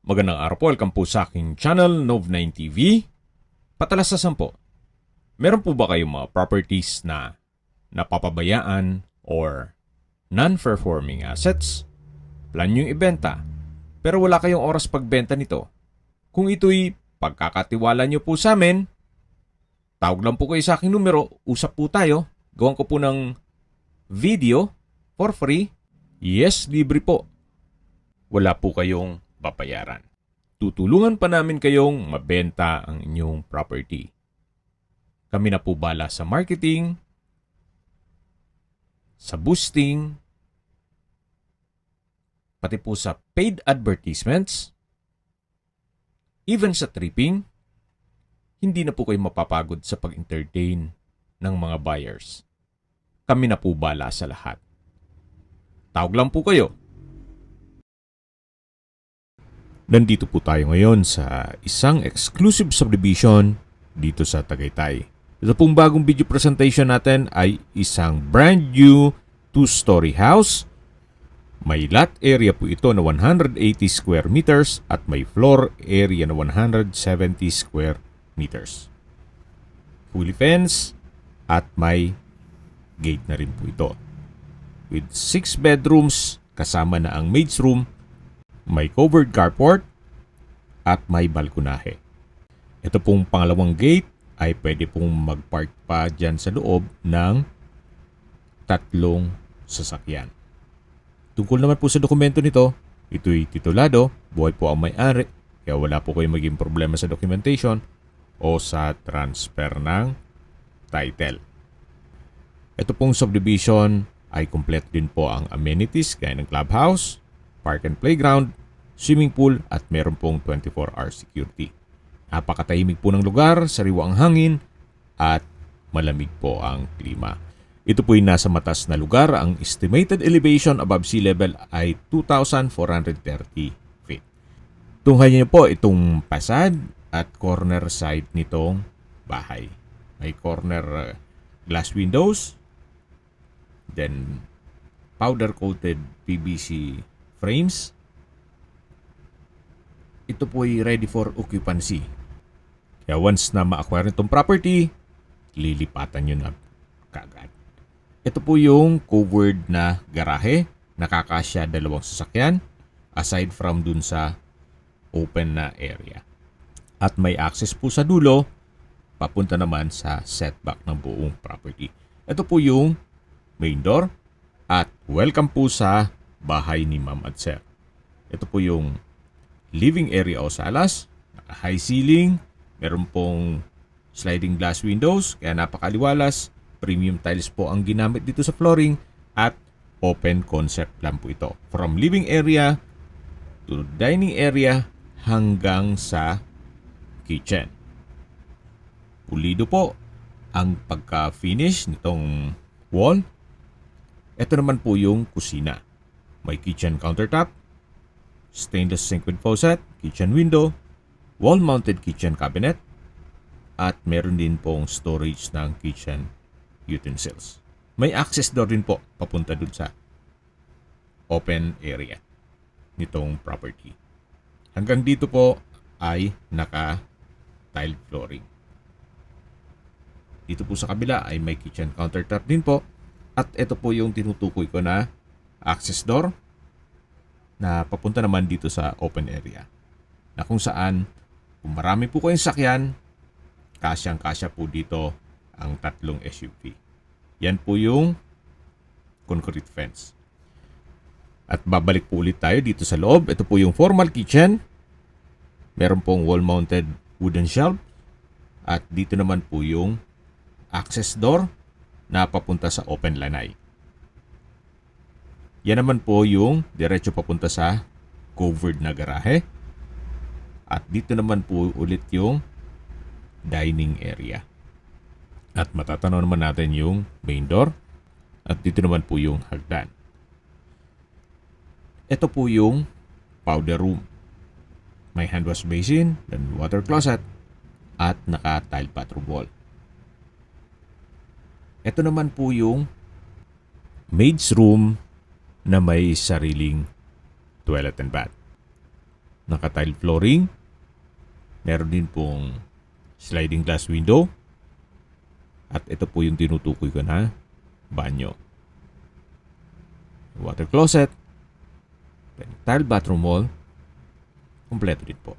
Magandang araw po, welcome po sa aking channel, Nov9 TV. Patalasasan po, meron po ba kayong mga properties na napapabayaan or non-performing assets? Plan nyo yung ibenta, pero wala kayong oras pagbenta nito. Kung ito'y pagkakatiwala nyo po sa amin, tawag lang po kayo sa aking numero, usap po tayo, gawan ko po ng video for free. Yes, libre po. Wala po kayong babayaran. Tutulungan pa namin kayong mabenta ang inyong property. Kami na po bala sa marketing, sa boosting, pati po sa paid advertisements, even sa tripping. Hindi na po kayo mapapagod sa pag-entertain ng mga buyers. Kami na po bala sa lahat. Tawag lang po kayo. Nandito po tayo ngayon sa isang exclusive subdivision dito sa Tagaytay. Ito pong bagong video presentation natin ay isang brand new 2-story house. May lot area po ito na 180 square meters at may floor area na 170 square meters. Fully fenced at may gate na rin po ito. With 6 bedrooms kasama na ang maid's room, may covered carport at may balkonahe. Ito pong pangalawang gate ay pwede pong magpark pa dyan sa loob ng 3 sasakyan. Tungkol naman po sa dokumento nito, ito'y titulado, buhay po ang may-ari, kaya wala po kayong maging problema sa documentation o sa transfer ng title. Ito pong subdivision ay kompleto din po ang amenities gaya ng clubhouse, park and playground, swimming pool at meron pong 24-hour security. Napakatahimik po ng lugar, sariwa ang hangin at malamig po ang klima. Ito po ay nasa matas na lugar. Ang estimated elevation above sea level ay 2,430 feet. Tunghayan niyo po itong pasad at corner side nitong bahay. May corner glass windows, then powder-coated PVC frames. Ito po ay ready for occupancy. Kaya once na ma-acquire itong property, lilipatan nyo na kaagad. Ito po yung covered na garahe. Nakakasya 2 sasakyan aside from dun sa open na area. At may access po sa dulo papunta naman sa setback ng buong property. Ito po yung main door at welcome po sa bahay ni Ma'am at Sir. Ito po yung living area o salas, naka-high ceiling, meron pong sliding glass windows, kaya napakaliwalas, premium tiles po ang ginamit dito sa flooring at open concept lang po ito. From living area to dining area hanggang sa kitchen. Pulido po ang pagka-finish nitong wall. Ito naman po yung kusina. May kitchen countertop, stainless sink with faucet, kitchen window, wall-mounted kitchen cabinet, at meron din pong storage ng kitchen utensils. May access door din po papunta dun sa open area nitong property. Hanggang dito po ay naka-tiled flooring. Dito po sa kabila ay may kitchen countertop din po. At ito po yung tinutukoy ko na access door na papunta naman dito sa open area. Na kung saan, kung marami po kayong sakyan, kasyang-kasya po dito ang 3 SUV. Yan po yung concrete fence. At babalik po ulit tayo dito sa loob. Ito po yung formal kitchen. Meron pong wall-mounted wooden shelf. At dito naman po yung access door na papunta sa open lanay. Yan naman po yung diretso papunta sa covered na garahe. At dito naman po ulit yung dining area. At matatanaw naman natin yung main door. At dito naman po yung hagdan. Ito po yung powder room. May hand wash basin, then water closet, at naka-tile bathroom wall. Ito naman po yung maid's room na may sariling toilet and bath. naka-tile flooring. Meron din pong sliding glass window. At ito po yung tinutukoy ko na banyo. Water closet. Tile bathroom wall. Kompleto din po.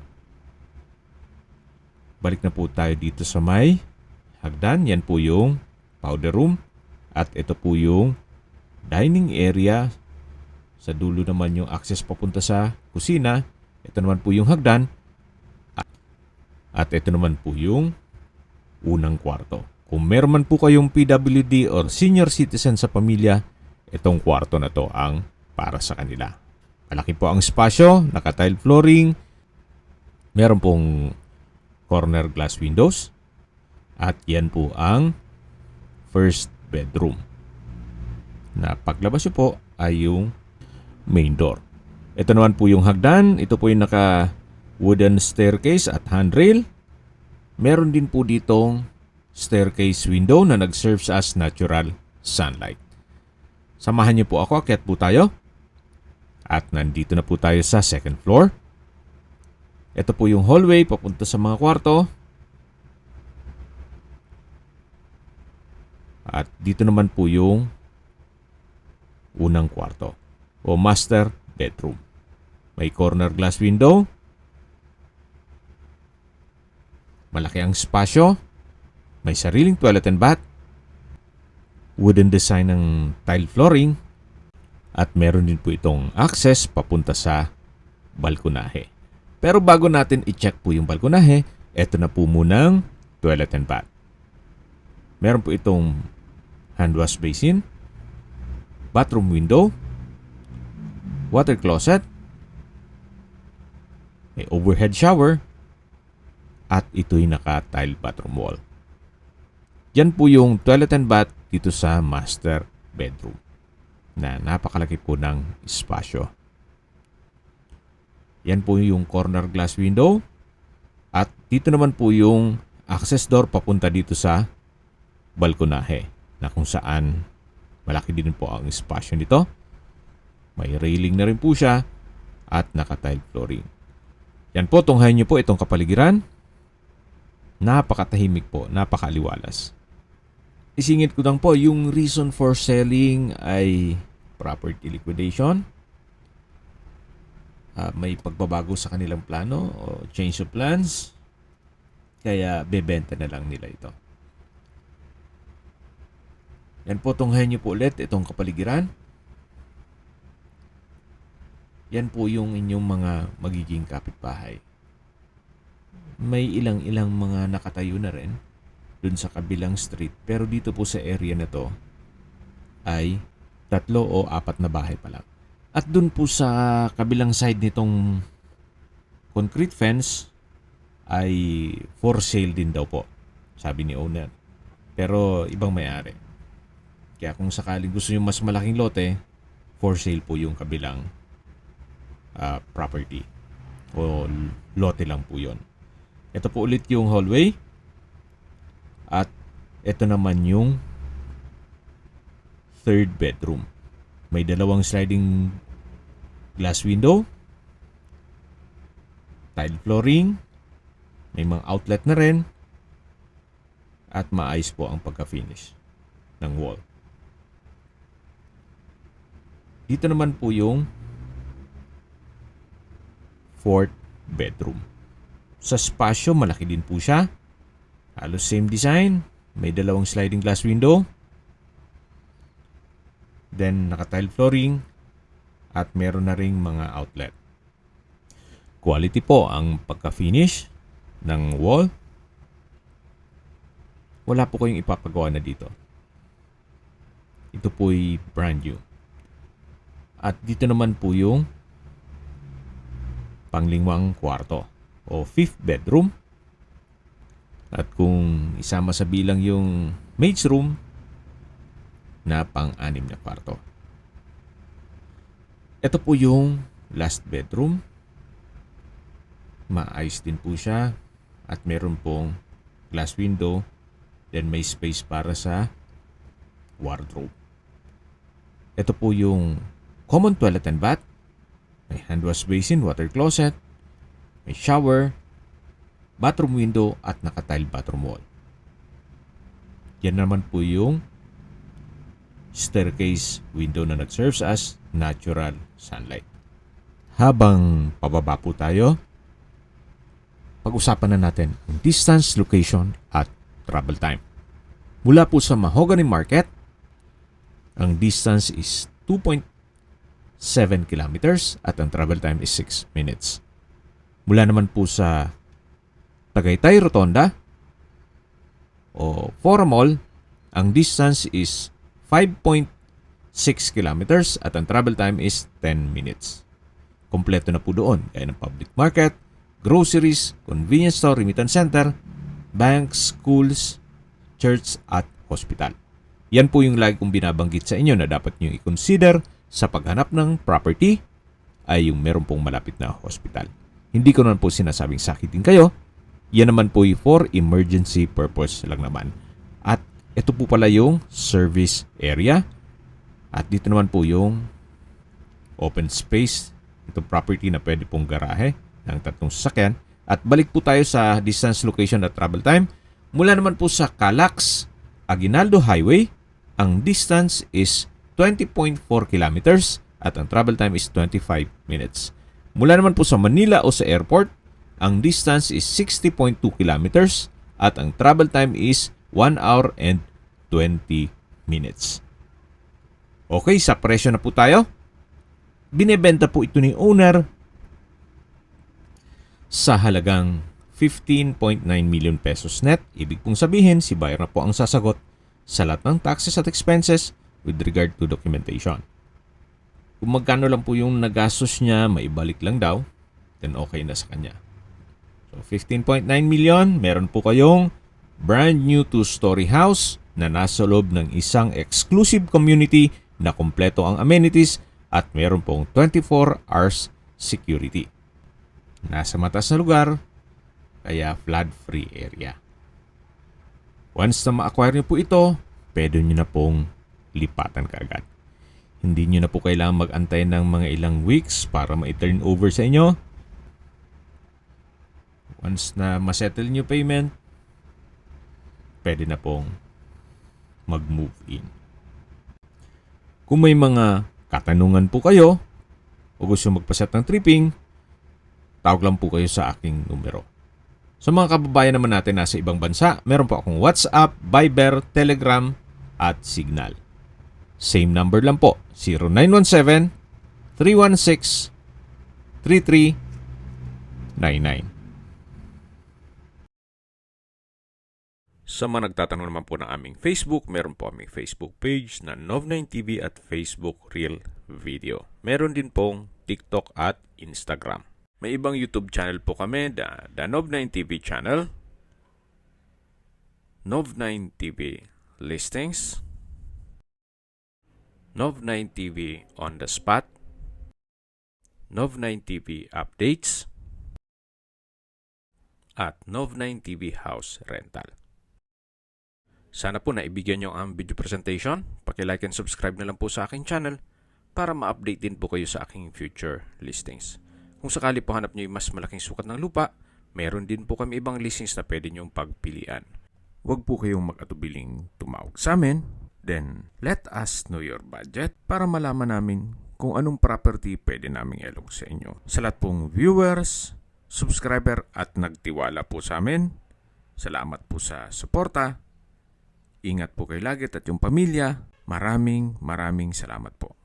Balik na po tayo dito sa may hagdan. Yan po yung powder room. At ito po yung dining area. Sa dulo naman yung access papunta sa kusina. Ito naman po yung hagdan. At ito naman po yung unang kwarto. Kung meron man po kayong PWD or senior citizen sa pamilya, itong kwarto na to ang para sa kanila. Malaki po ang espasyo, naka-tile flooring, meron pong corner glass windows, at yan po ang first bedroom. Na paglabas nyo po ay yung main door. Ito naman po yung hagdan, ito po yung naka wooden staircase at handrail. Meron din po ditong staircase window na nag-serves as natural sunlight. Samahan niyo po ako, akyat po tayo. At nandito na po tayo sa second floor. Ito po yung hallway papunta sa mga kwarto. At dito naman po yung unang kwarto o master bedroom. May corner glass window. Malaki ang espasyo. May sariling toilet and bath. Wooden design ng tile flooring. At meron din po itong access papunta sa balkonahe. Pero bago natin i-check po yung balkonahe, eto na po munang toilet and bath. Meron po itong hand wash basin, bathroom window, water closet, may overhead shower, at ito'y naka-tile bathroom wall. Yan po yung toilet and bath dito sa master bedroom na napakalaki po ng espasyo. Yan po yung corner glass window at dito naman po yung access door papunta dito sa balkonahe na kung saan malaki din po ang espasyo nito. May railing na rin po siya at naka-tile flooring. Yan po, tunghayin nyo po itong kapaligiran. Napakatahimik po, napakaliwalas. Isingit ko lang po, yung reason for selling ay property liquidation. May pagbabago sa kanilang plano o change of plans. Kaya bebenta na lang nila ito. Yan po, tunghayin nyo po ulit itong kapaligiran. Yan po yung inyong mga magiging kapitbahay. May ilang-ilang mga nakatayo na rin dun sa kabilang street. Pero dito po sa area na to ay 3 o 4 na bahay pa lang. At dun po sa kabilang side nitong concrete fence ay for sale din daw po, sabi ni owner. Pero ibang may-ari. Kaya kung sakaling gusto nyo mas malaking lote, for sale po yung kabilang property. O lote lang po yun. Ito po ulit yung hallway. At ito naman yung third bedroom. May 2 sliding glass window, tile flooring, may mga outlet na rin, at maayos po ang pagka-finish ng wall. Dito naman po yung fourth bedroom. Sa spasyo, malaki din po siya. Halos same design. May 2 sliding glass window. Then, naka-tile flooring. At meron na ring mga outlet. Quality po ang pagka-finish ng wall. Wala po kayong ipapagawa na dito. Ito po'y brand new. At dito naman po yung panglingwang kwarto o 5th bedroom. At kung isama sa bilang yung maid's room na pang-6 na kwarto. Ito po yung last bedroom. Maayos din po siya at meron pong glass window. Then may space para sa wardrobe. Ito po yung common toilet and bath. May hand wash basin, water closet, may shower, bathroom window at naka-tile bathroom wall. Yan naman po yung staircase window na nag-serves as natural sunlight. Habang pababa po tayo, pag-usapan na natin ang distance, location at travel time. Mula po sa Mahogany Market, ang distance is 2.7 kilometers at ang travel time is 6 minutes. Mula naman po sa Tagaytay Rotonda o Fora Mall, ang distance is 5.6 kilometers at ang travel time is 10 minutes. Kompleto na po doon gaya ng public market, groceries, convenience store, remittance center, banks, schools, church at hospital. Yan po yung lagi kong binabanggit sa inyo na dapat nyo i-consider sa paghanap ng property ay yung meron pong malapit na hospital. Hindi ko naman po sinasabing sakitin kayo. Yan naman po yung for emergency purpose lang naman. At ito po pala yung service area. At dito naman po yung open space. Itong property na pwede pong garahe ng 3 sasakyan. At balik po tayo sa distance, location at travel time. Mula naman po sa Calax, Aguinaldo Highway, ang distance is 20.4 kilometers at ang travel time is 25 minutes. Mula naman po sa Manila o sa airport, ang distance is 60.2 kilometers at ang travel time is 1 hour and 20 minutes. Okay, sa presyo na po tayo. Binebenta po ito ni owner sa halagang 15.9 million pesos net. Ibig pong sabihin, si buyer na po ang sasagot sa lahat ng taxes at expenses with regard to documentation. Kung magkano lang po yung nagastos niya, maibalik lang daw, then okay na sa kanya. So 15.9 million, meron po kayong brand new 2-story house na nasa loob ng isang exclusive community na kompleto ang amenities at meron pong 24 hours security. Nasa matas na lugar, kaya flood-free area. Once na ma-acquire niyo po ito, pwede niyo na pong lipatan kaagad. Hindi niyo na po kailangan mag-antay ng mga ilang weeks para ma-turn over sa inyo. Once na ma-settle niyo payment, pwede na pong mag-move in. Kung may mga katanungan po kayo o gusto magpaset ng tripping, tawag lang po kayo sa aking numero. Sa mga kababayan naman natin nasa ibang bansa, meron po akong WhatsApp, Viber, Telegram, at Signal. Same number lang po, 0917-316-3399. Sa mga nagtatanong naman po ng aming Facebook, meron po aming Facebook page na Nov9TV at Facebook Real Video. Meron din pong TikTok at Instagram. May ibang YouTube channel po kami, the Nov9TV channel, Nov9TV Listings, Nov9TV On The Spot, Nov9TV Updates, at Nov9TV House Rental. Sana po naibigyan nyo ang video presentation. Paki-like and subscribe na lang po sa aking channel para ma-update din po kayo sa aking future listings. Kung sakali po hanap nyo yung mas malaking sukat ng lupa, meron din po kami ibang listings na pwede nyong pagpilian. Huwag po kayong mag-atubiling tumawag sa amin. Then, let us know your budget para malaman namin kung anong property pwede naming ilog sa inyo. Sa lahat pong viewers, subscriber at nagtiwala po sa amin, salamat po sa suporta. Ingat po kayo lagi at yung pamilya. Maraming salamat po.